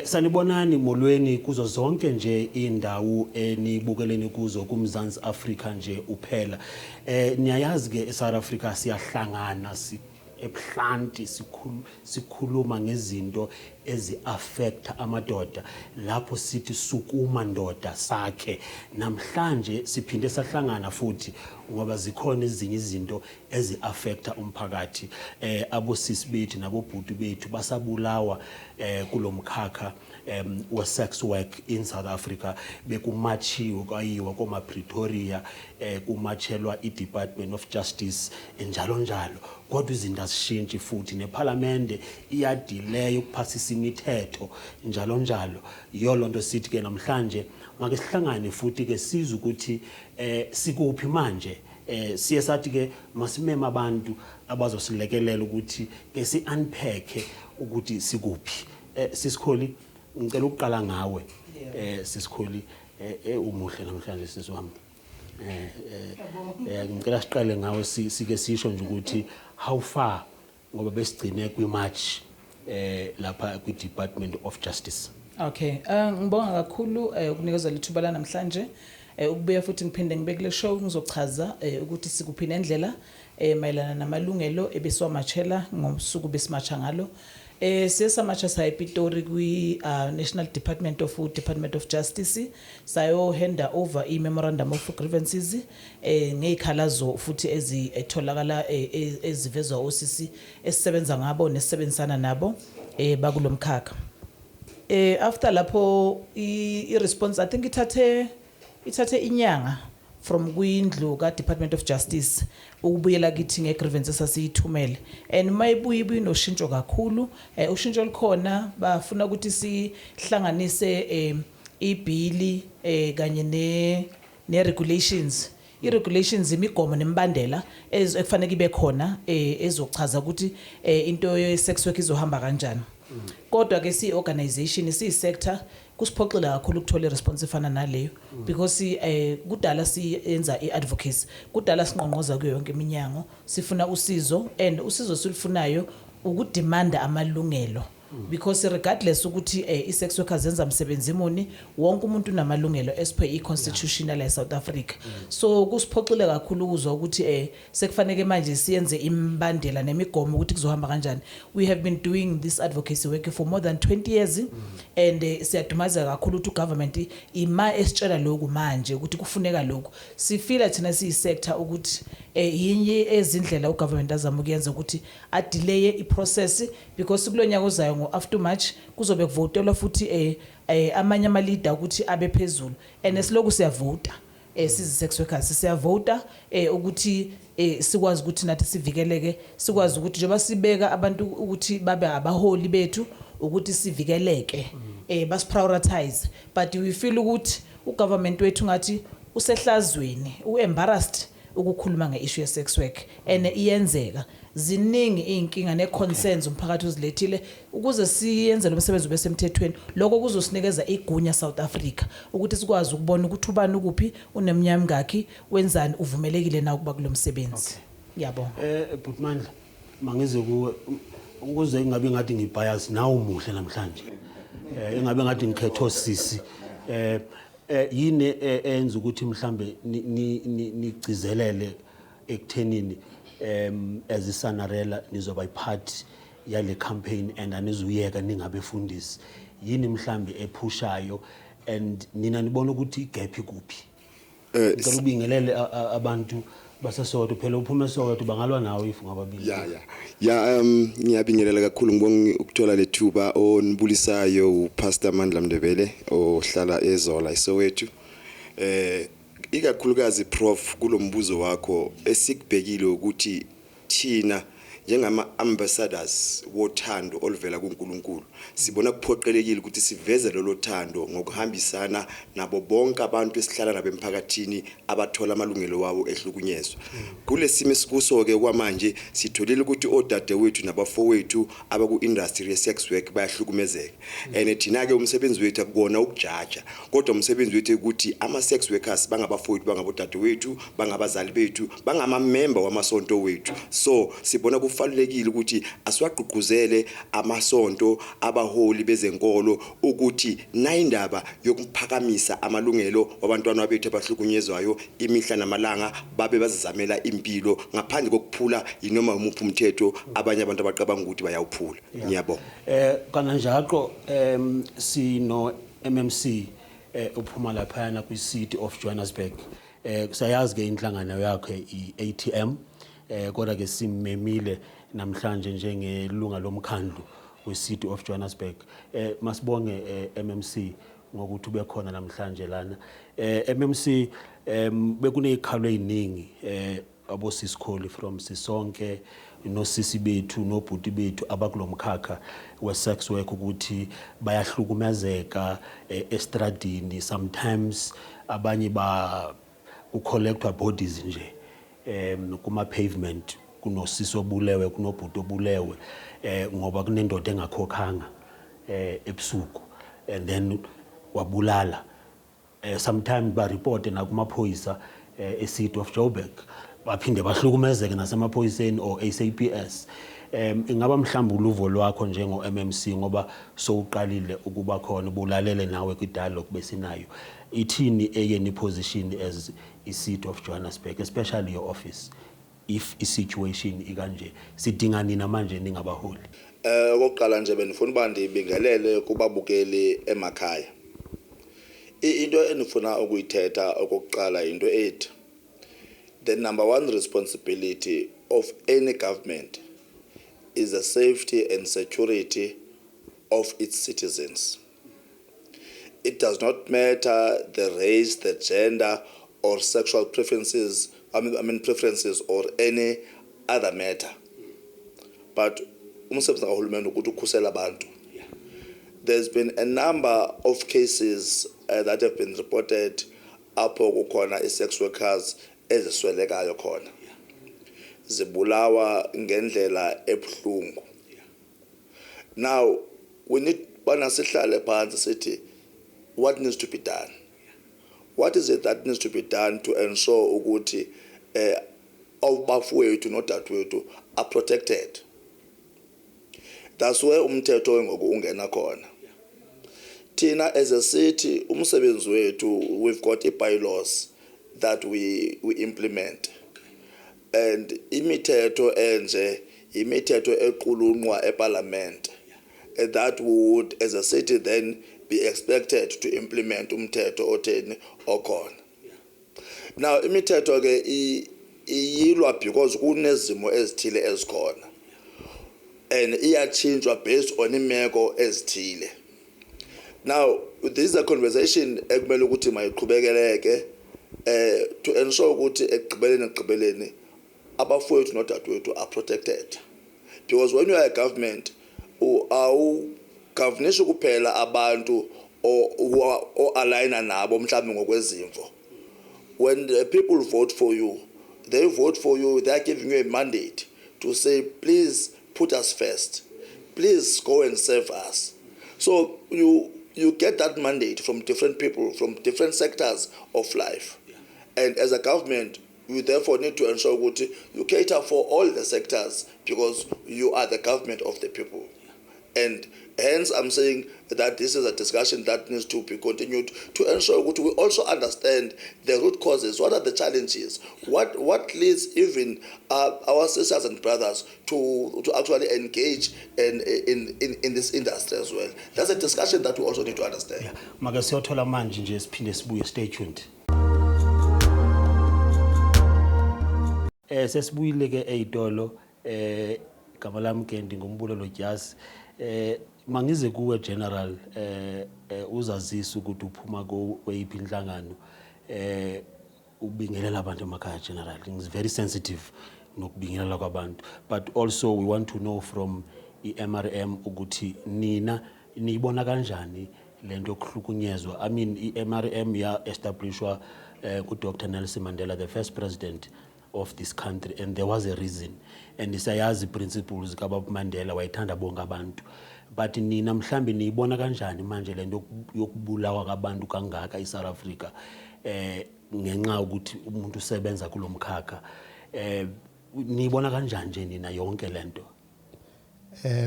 Sanibonani molweni kuzo zonke nje indawo enibukeleni kuzo kuMzansi Afrika nje uphela. Niyayazi ke eSouth Africa siyahlangana ebuhlanti sikhuluma ngezinto ezi-affecta amadoda lapho sithi sukuma ndoda sakhe. Namhlanje siphinde sahlangana futhi ngoba zikhona ezinye izinto ezi-affecta umphakathi. Abosisi bethu nabobhuti bethu basabulawa kulomkhakha we-sex work in South Africa. Bekumachiwe kwayiwa koma-Pretoria, kumatshelwa i-Department of Justice njalo njalo. Kodwa izinto azishintshi futhi neParliament iyadiley ukuphasisa imithetho njalo njalo. Yiyo lonto sithi ke namhlanje ngake sihlangane futhi ke siza ukuthi sikuphi manje. Siye sathi ke masimeme abantu abazosilekelela ukuthi ke si-unpack ukuthi sikuphi. Sisikholi ngicela ukuqala ngawe. Sisikholi umuhle namhlanje sisiwami. Ngicela siqale ngawe sike sisho nje ukuthi how far ngoba besigcine kwi-March lapha kwi-Department of Justice. Okay, ngibonga kakhulu ukunikeza lithuba la namhlanje ukubuya futhi ngiphinde ngibekele show ngizochaza ukuthi sikuphi nendlela mayelana namalungelo ebesiwamatshela ngosuku besimatsha ngalo. Siyasamatsha sa ePitori kwi National Department of Justice sayo hand over i-memorandum of grievances ngezikhalazo futhi ezitholakala ezivezwa osisi esisebenza ngabo nesebenzisana nabo bakulomkhakha. After lapho i-response I think ithathe inyanga from kwindlu ka Department of Justice ukubuyela kithi ngegrievances asiyithumele and mayibuye inoshintsho kakhulu. Ushintsho likhona bafuna ukuthi sihlanganise ibhili kanye ne-regulations. I-regulations imigomo nemibandela ekufanele ibe khona ezochaza ukuthi into ye-sex work izohamba kanjani. Kodwa ke si-organization si-sector kusiphoxela kakhulu ukuthola i-response efana naleyo because kudala siyenza i-advocacy, kudala sinqonqoza kuyo yonke iminyango sifuna usizo and usizo silufunayo ukudemanda amalungelo because regardless ukuthi i-sex workers zenza umsebenzi imuni wonke umuntu unamalungelo as per i-constitution la South Africa. So kusiphoxile kakhulu ukuzwa ukuthi sekufanele manje siyenze imbandela nemigomo ukuthi kuzohamba kanjani. We have been doing this advocacy work for more than 20 years and siyadumaza kakhulu ukuthi government ima esitshela lokhu manje ukuthi kufuneka lokhu. Sifila thina siyi-sector ukuthi yinye ezindlela ugovernment azama ukuyenza ukuthi adelay i-process because kulonyaka ozayo after March kuzobe kuvotelwa futhi amanye ama-leader ukuthi abe phezulu and esiloku siyavota sizi-sex workers siyavota ukuthi sikwazi ukuthi nathi sivikeleke, sikwazi ukuthi njengoba sibeka abantu ukuthi babe abaholi bethu ukuthi sivikeleke basiprioritize. But we feel ukuthi ugovernment wethu ngathi usehlazweni u-embarrassed ukukhuluma nge-issue ye-sex work and iyenzeka ziningi inkinga ne-concerns umphakathi uzilethile ukuze siyenze lo msebenzi ube semthethweni. Lokho kuzosinikeza igunya South Africa ukuthi sikwazi ukubona ukuthi ubani ukuphi unemnyama ngakhi wenzani uvumelekile na ukuba kulo msebenzi. Ngiyabonga. Butmandla mangize kuwe ukuze ingabe ngathi ngibias nawe umuhle namhlanje. Ingabe ngathi ngikhetho sisi. Yini enza ukuthi mhlambe nigcizelele ekuthenini as iSANERELA nizoba ipart yale campaign and anizuyeka ningabefundisi. Yini mhlambe ephushayo and nina nibona ukuthi igap ikuphi? Ngicela ubingelele abantu baseSoweto phela uphume eSoweto bangalwa nawe if ngababili. Ngiyabingelela kakhulu ngibonga ukuthola lethuba onibulisayo uPastor Mandla Mndebele ohlala eZola eSoweto. Ikakhulukazi Prof kulombuzo wakho esikubhekile ukuthi thina njengama ambassadors wothando oluvela kuNkulunkulu sibona kuphoqelekile ukuthi siveze lolo thando ngokuhambisana nabo bonke abantu esihlala nabo emphakathini abathola amalungelo wabo ehlukunyezwa. Kule simo sikuso ke kwamanje sitholile ukuthi odadewethu nabafowethu abaku-industry ye-sex work bayahlukumezeka and thina ke umsebenzi wethu akubona ukujaja kodwa umsebenzi wethu ukuthi ama-sex workers bangabafowethu bangabodadewethu bangabazali bethu bangamamember wamasonto wethu. So sibona kufanelekile ukuthi asiwagqugquzele amasonto abaholi bezenkolo ukuthi nayindaba yokuphakamisa amalungelo wabantwana bethu abahlukunyezwayo imihla namalanga babe bazizamela impilo ngaphandle kokuphula inoma umuphi umthetho abanye abantu abaqabanga ukuthi bayawuphula. Ngiyabonga. Kananjalo sino MMC uphuma laphana kwi City of Johannesburg. Sayazi ke inhlangano yakhe iATM kodwa ke simemile namhlanje njengelunga lomkhandlu we City of Johannesburg. Masibonge MMC ngokuthi ube khona namhlanje lana. MMC bekunezikhalo eziningi abo Siskholi from Sisonke no sisi bethu no bhuti bethu abakulomkhakha we sex work ukuthi bayahlukumezeka estradini, sometimes abanye ba ucollectwa bodies nje kuma pavement kunosisi obulewe kunobhuti obulewe ngoba kunendoda engakhokhanga ebusuku and then wabulala. Sometimes ba report na kuma phoyisa eCity of Joburg baphinde bahlukumezeke nasemaphoyiseni or SAPS. Ingaba mhlawumbe uluvo lwakho njengo MMC ngoba sowuqalile ukuba khona ubulalele nawe kwi dialogue besinayo, ithini eyeni position as i City of Johannesburg, especially your office, if I situation ikanje sidinga nina manje ningabaholi? Okokuqala nje benifuna uba ndibingelele kubabukeli emakhaya. Into enifuna ukuyithetha okokuqala into ethi the number one responsibility of any government is the safety and security of its citizens. It does not matter the race, the gender, or sexual preferences, preferences or any other matter. But umsebenzi kahulumeni ukuthi ukhusela abantu. There's been a number of cases that have been reported apho kukhona i-sex workers eziswelekayo khona. Zibulawa ngendlela ebuhlungu. Now, we need bana sihlale phansi sithi what needs to be done? What is it that needs to be done to ensure ukuthi abafowethu nodadewethu are protected? That's where umthetho ngoku ungena khona. Thina as a city umsebenzi wethu, we've got bylaws that we implement. And imithetho enje imithetho equlunqwa eParliament that would as a city then be expected to implement umthetho otheni okhona. Now imithetho ke iyilwa because kunezimo ezithile ezikhona and iyachinjwa based on imeko ezithile. Now this is a conversation ekumele ukuthi mayiqhubeleke to ensure ukuthi ekugqibeleni abafowethu nodadewethu are protected, because when you are a government awugovernisi kuphela abantu o aligna nabo mhlawumbe ngokwezimvo. When the people vote for you, they are giving you a mandate to say please put us first, please go and serve us. So you get that mandate from different people from different sectors of life. And as a government, you therefore need to ensure that you cater for all the sectors because you are the government of the people. And hence I'm saying that this is a discussion that needs to be continued to ensure that we also understand the root causes. What are the challenges? What leads even our sisters and brothers to actually engage in this industry as well? That's a discussion that we also need to understand. Yeah. Magasiyothola manje nje siphinde sibuye, stay tuned. Sesibuyile ke eyitolo igama lami ke ngingumbulo Jazz. Mangize kuwe general uzazisa ukuthi uphuma kweyiphi inhlangano ubingelela abantu emakhaya general. It's very sensitive nokubingelela kwabantu, but also we want to know from MRM ukuthi nina niyibona kanjani lento yokuhlukunyezwa. I mean MRM ya establishwa ku Dr. Nelson Mandela, the first president of this country, and there was a reason, and isayazi principles kaBaba Mandela wayithanda bonke abantu. But nina mhlambi niyibona kanjani manje lento yokubulawa kwabantu kangaka eSouth Africa ngenxa ukuthi umuntu usebenza kulomkhakha niyibona kanjani nje nina yonke lento?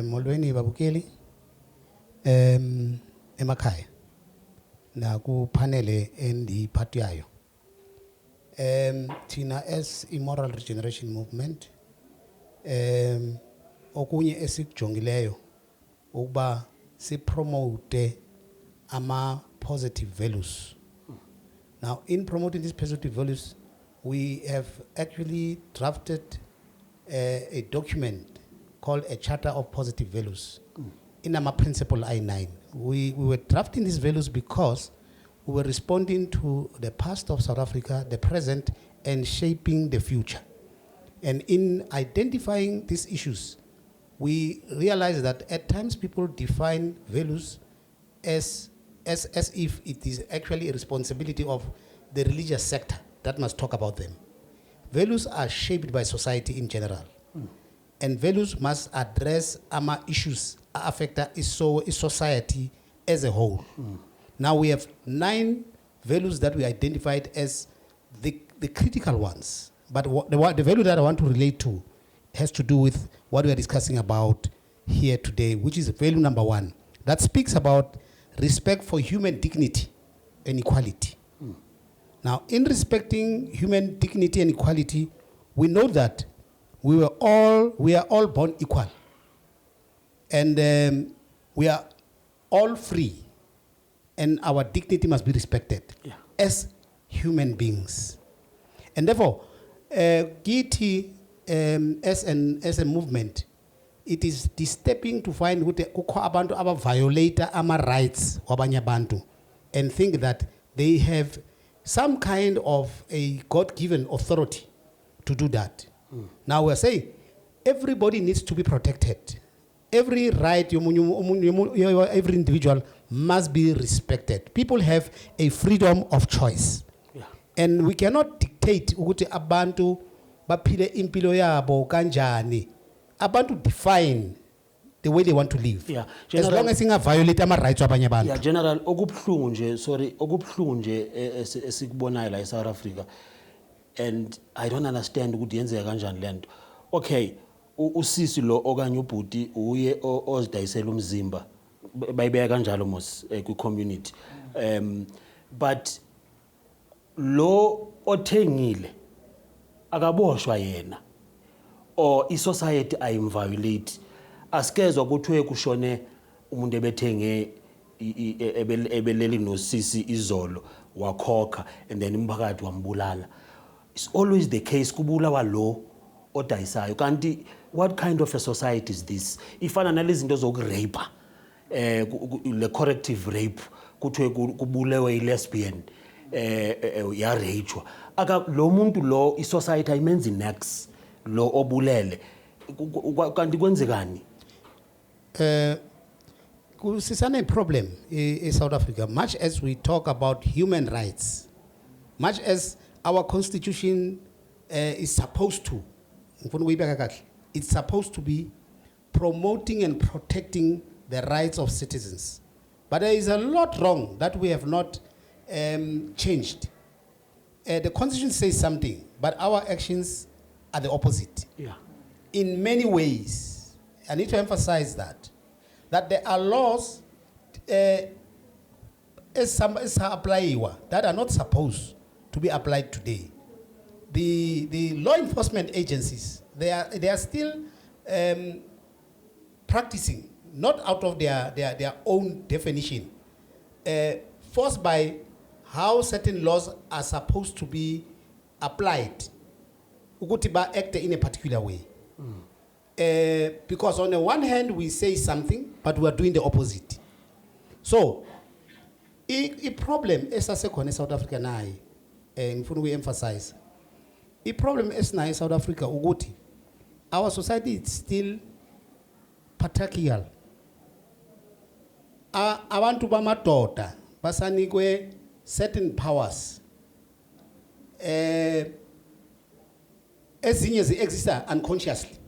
Molweni babukeli emakhaya na ku panel endiphathayo thina as immoral regeneration movement okunye esikujongileyo ukuba sipromote ama positive values. Now in promoting these positive values we have actually drafted a document called a Charter of Positive Values in our principle I9. We were drafting these values because we were responding to the past of South Africa, the present, and shaping the future. And in identifying these issues, we realized that at times people define values as if it is actually a responsibility of the religious sector that must talk about them. Values are shaped by society in general. And values must address issues affect society as a whole. Now we have 9 values that we identified as the critical ones. But the value that I want to relate to has to do with what we are discussing about here today, which is value number 1, that speaks about respect for human dignity and equality. Now, in respecting human dignity and equality, we know that we are all born equal, and we are all free, and our dignity must be respected as human beings. And therefore, Giti as a movement, it is disturbing to find abantu aba violate ama rights wabanye abantu and think that they have some kind of a God-given authority to do that. Now we're saying everybody needs to be protected. Every right, every individual must be respected. People have a freedom of choice. And we cannot dictate ukuthi abantu baphile impilo yabo kanjani. Abantu define the way they want to live. As long as inga violate ama rights wabanye abantu. Yeah, General, okubhlungu nje esikubonayo la eSouth Africa, and I don't understand ukuthi yenzeka kanjani lento. Okay, usisi lo okanye ubhuti uye ozidayisela umzimba bayibeka kanjalo mos ku community. But lo othengile akaboshwa yena or I-society ayimviolate. Asikezwa kuthiwe kushone umuntu ebethenge ebeleli nosisi izolo wakhokha and then umphakathi wambulala. It's always the case kubulawa lo odayisayo. Kanti what kind of a society is this? Ifana nalezi zinto zokurape, le corrective rape, kuthiwe kubulewe i-lesbian ya rachwa. Aka lo muntu lo i-society ayimenzi next lo obulele. Kanti kwenzekani? Sisana a problem in South Africa. Much as we talk about human rights, much as our constitution is supposed to, it's supposed to be promoting and protecting the rights of citizens. But there is a lot wrong that we have not changed. The constitution says something, but our actions are the opposite. In many ways. I need to emphasize that there are laws that are not supposed to be applied today. The law enforcement agencies, they are still practicing, not out of their own definition, forced by how certain laws are supposed to be applied. Ukutiba act in a particular way. Because on the one hand we say something, but we are doing the opposite. So, a problem is a second South Africa now, and we emphasize. A problem is now in South Africa, Uguti. Our society is still patriarchal. Abantu bamadoda basanikwe certain powers. Ezinye exist unconsciously.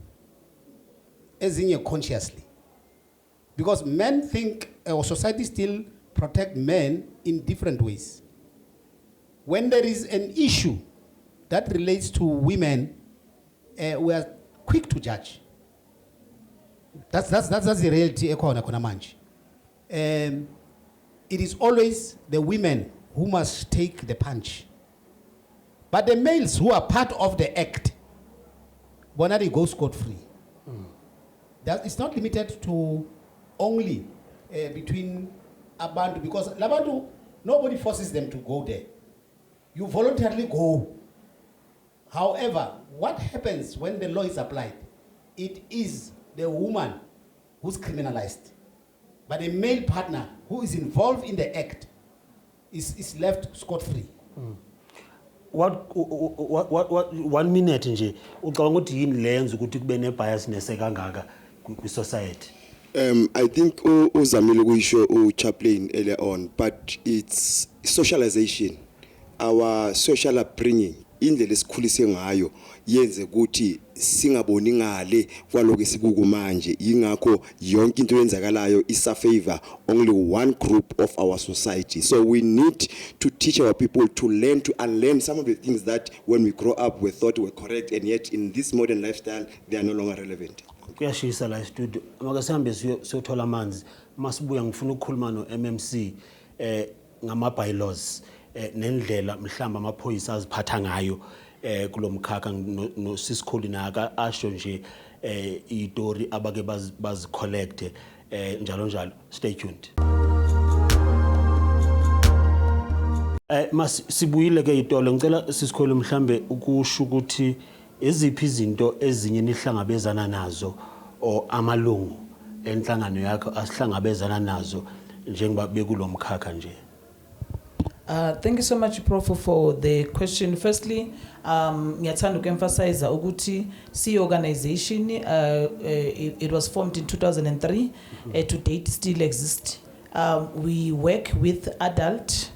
Ezinye consciously. Because men think, or society still protect men in different ways. When there is an issue that relates to women, we are quick to judge. That's the reality ekhona khona manje. It is always the women who must take the punch. But the males who are part of the act, Bonari go scot-free. That it's not limited to only between Abantu, because Labantu, nobody forces them to go there. You voluntarily go. However, what happens when the law is applied? It is the woman who's criminalized. But a male partner who is involved in the act is left scot-free. What 1 minute nje ucabanga ukuthi yini lenza ukuthi kube ne biasness ekangaka ku society? I think uzamile ukuyisho Chaplain earlier on, but it's socialization, our social upbringing, indlela esikhulise ngayo yenze ukuthi singaboni ngale kwaloko esikuku manje. Ingakho yonke into yenzakalayo isa favor only one group of our society. So we need to teach our people to learn to unlearn some of the things that when we grow up we thought were correct, and yet in this modern lifestyle they are no longer relevant. Kuyashisa la studio makasambe siyothola amanzi masibuya ngifuna ukukhuluma no MMC ngama bylaws nendlela mhlamba amaphoyisa aziphatha ngayo kulomkhakha no Sisonke Kholi naka asho nje itori abake bazi collect njalo njalo. Stay tuned. Sibuyile ke itolo ngicela Sisonke Kholi mhlambe ukusho ukuthi eziphi izinto ezinye nihlangabezana nazo o amalungu enhlangano yakho asihlangabezana nazo njengoba bekulomkhakha nje? Thank you so much, Prof, for the question. Firstly, ngiyathanda ukuemphasize ukuthi organization it was formed in 2003 to date still exists. We work with adult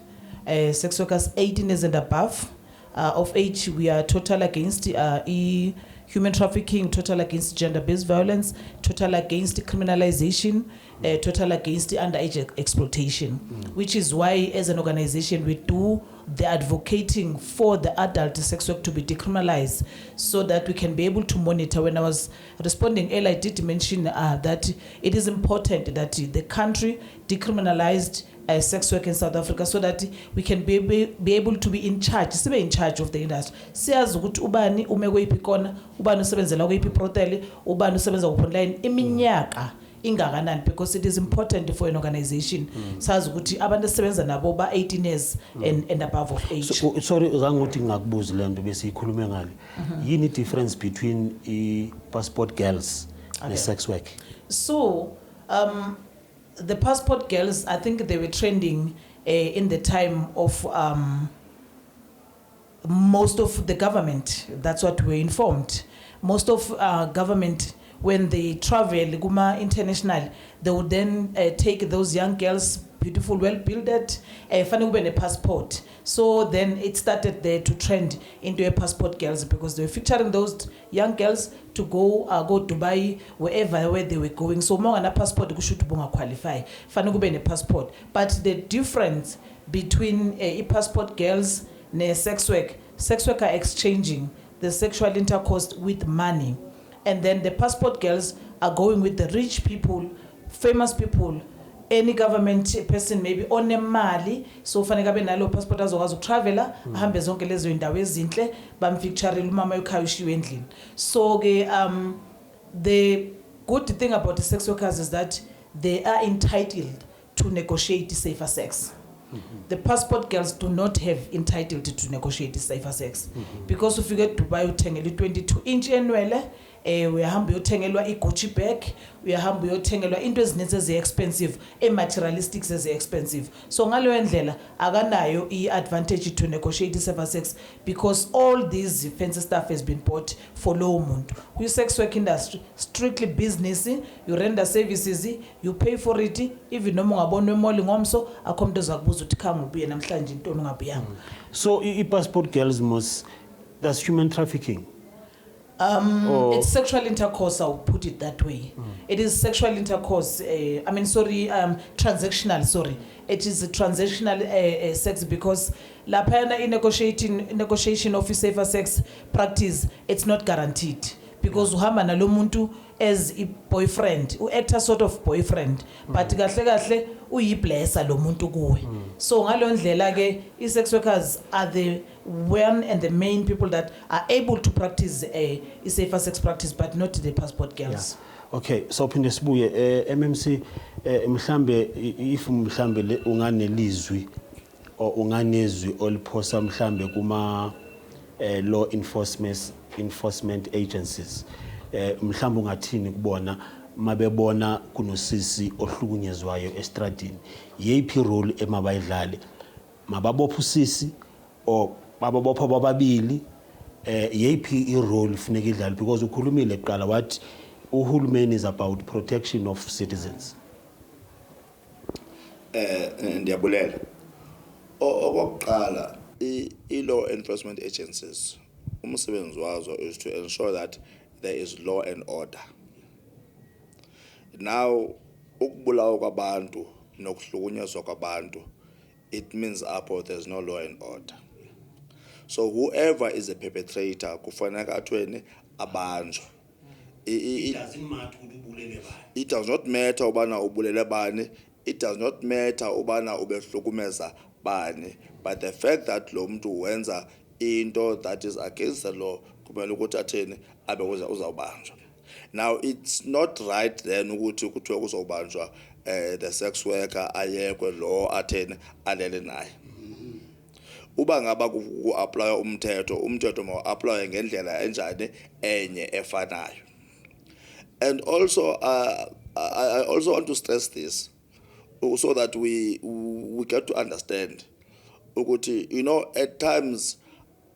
sex workers 18 years and above. Of age, we are total against human trafficking, total against gender-based violence, total against criminalization, total against underage exploitation, which is why as an organization we do the advocating for the adult sex work to be decriminalized so that we can be able to monitor. When I was responding earlier, I did mention that it is important that the country decriminalized sex work in South Africa so that we can be able to be in charge of the industry. Siyazi ukuthi ubani umekwe ipikona, ubani usebenzela kuyiphi protele, ubani usebenza online iminyaka ingakanani, because it is important for an organization. Sazi ukuthi abantu asebenza nabo ba 18 years and above of age. So sorry uzange ukuthi ngakubuza lento bese ikhulume ngale. Yini difference between passport girls and sex work? So the passport girls, I think they were trending in the time of most of the government. That's what we're informed. Most of government, when they travel Guma international, they would then take those young girls, beautiful, well-builded, a passport. So then it started there to trend into a passport girls because they were featuring those young girls to go Dubai, where they were going. So more than a passport, you should qualify. A passport. But the difference between passport girls and sex work are exchanging the sexual intercourse with money. And then the passport girls are going with the rich people, famous people, any government person maybe on a mali, so faneka benalo passport azokwazi traveler ahambe zonke lezo indawo ezinhle bamfeaturing umama ekhayishiwe endlini. So the good thing about the sex workers is that they are entitled to negotiate safer sex. The passport girls do not have entitled to negotiate safer sex because if you get to buy uthengele 22-inch enwele uyahamba uyothengelwa iGucci bag, uyahamba uyothengelwa into ezininzi ezi-expensive, materialistics ezi-expensive. So ngaleyo ndlela akanayo i-advantage to negotiate safer sex because all these fancy stuff has been bought for low muntu. Kwi-sex work industry, strictly business, you render services, you pay for it, even noma ungabona emoli ngomso akho umuntu ozakubuza ukuthi khanga ubuye namhlanje intoni ungabuyanga. So i-passport girls that's human trafficking. It's sexual intercourse, I'll put it that way. It is sexual intercourse, transactional, sorry. It is a transactional sex because lapana in negotiation of safer sex practice, it's not guaranteed. Because uhamba nalo muntu as a boyfriend, act a sort of boyfriend, but kahle uyiblessa lo muntu kuwe. So ngalo ndlela ke i-sex workers are the one and the main people that are able to practice a safer sex practice, but not the passport girls. Yeah. Okay, so phinde sibuye MMC mhlambe if mhlambe unganelizwi or unganezwi oliphosa mhlambe kuma law enforcement agencies mhlambe ungathini kubona mabebona kunosisi ohlukunyezwayo estradini yiphi role emabayidlale mababopha usisi or bababopha bababili yiphi irole funeka idlale because ukhulumile eqala wathi uhulumeni is about protection of citizens. Ndiyabulela. Okokuqala i-law enforcement agencies umsebenzi wazo is to ensure that there is law and order. Now ukubulawa kwabantu nokuhlukunyezwa kwabantu, it means apho there's no law and order. So whoever is a perpetrator kufanele athweni abanjwa. It does not matter ubana ubulele bani, it does not matter ubana ubehlukumeza bani, but the fact that lo muntu wenza into that is against the law kumele ukuthi atheni abe uzawubanjwa. Now it's not right then ukuthi kuthiwe kuzawubanjwa the sex worker ayekwe law atheni alele naye. Uba ngaba ku-apply umthetho ma-apply ngendlela enjani enye efanayo. And also I also want to stress this so that we get to understand ukuthi at times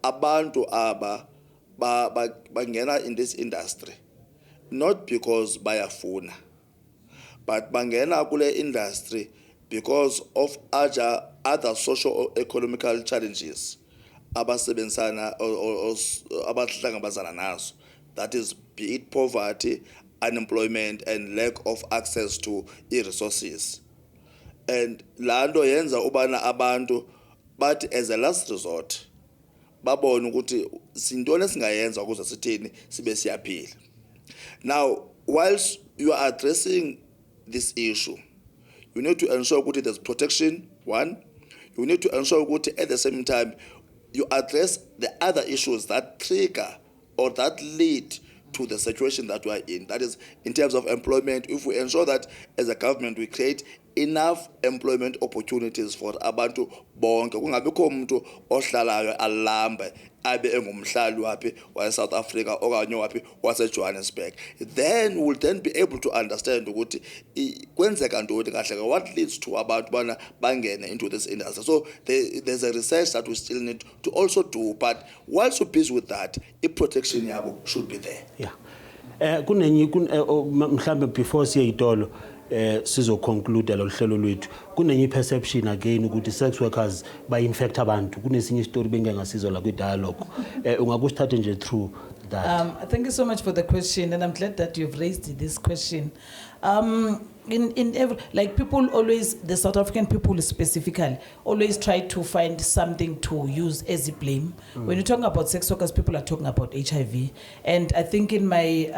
abantu aba bangena in this industry not because bayafuna, but bangena kule industry because of other socio-economical challenges abasebenzana abahlangabezana nazo, that is be it poverty, unemployment and lack of access to resources. And lando yenza ubana abantu but as a last resort babona ukuthi sintoni singayenza ukuze sithini sibe siyaphila. Now whilst you are addressing this issue, you need to ensure that there's protection. One, you need to ensure that at the same time you address the other issues that trigger or that lead to the situation that we are in. That is, in terms of employment, if we ensure that as a government we create enough employment opportunities for abantu bonke, kungabikho umuntu ohlalayo alambe abe engumhlali wapi wa South Africa okanye wapi wase Johannesburg, then we'll then be able to understand ukuthi kwenzeka ntoni kahle, what leads to abantu bana bangene into this industry. So there's a research that we still need to also do, but whilst we're busy with that, protection yabo should be there. Yeah. Kunenye mhlambe before siyayitolo sizo conclude lo hlelo lwethu, kunenye perception again ukuthi sex workers by infect abantu, kunesinye story bengengasizwa la kwi dialogue. Ungakusithathe nje through that. Thank you so much for the question, and I'm glad that you've raised this question. In every, like, people always, the South African people specifically, always try to find something to use as a blame. When you're talking about sex workers, people are talking about HIV. And I think in my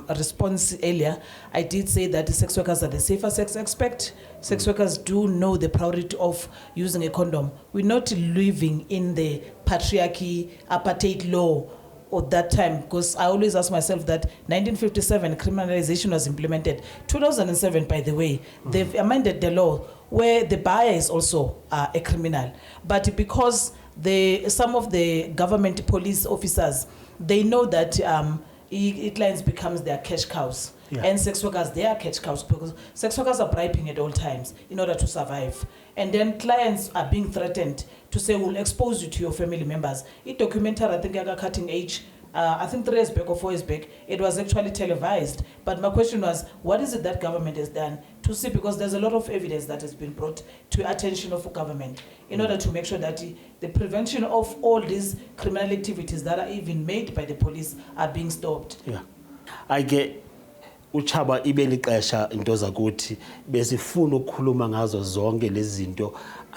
response earlier, I did say that the sex workers are the safer sex expert. Sex workers do know the priority of using a condom. We're not living in the patriarchy, apartheid law at that time, because I always ask myself that 1957 criminalization was implemented. 2007, by the way, they've amended the law where the buyer is also a criminal. But because some of the government police officers, they know that clients becomes their cash cows. Yeah. And sex workers, they are cash cows because sex workers are bribing at all times in order to survive. And then clients are being threatened to say, we'll expose you to your family members. A documentary, I think, cutting age, I think 3 years back or 4 years back, it was actually televised. But my question was, what is it that government has done to see, because there's a lot of evidence that has been brought to attention of government in order to make sure that the prevention of all these criminal activities that are even made by the police are being stopped. Yeah. I get uchaba ibeli xesha into zakuthi besifuna ukukhuluma ngazo zonke lezi zinto,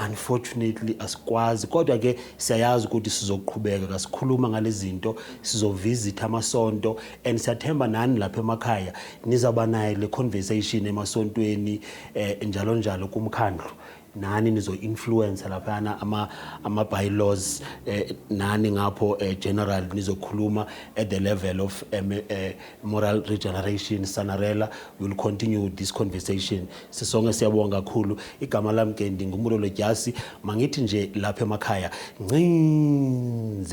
unfortunately asikwazi, kodwa ke siyayazi ukuthi sizoqhubeka kasikhuluma ngalezi zinto, sizovisit amasonto, and siyathemba nani lapha emakhaya nizaba nayo le conversation emasontweni njalo njalo kumkhandlu. Nani nizo influence laphana ama bylaws nani ngapho general nizokhuluma at the level of moral regeneration. SANERELA will continue this conversation. Sisonke siyabonga kakhulu. Igama lami ke ngingumbulo Jasi, mangithi nje lapha emakhaya ngcinzeleli.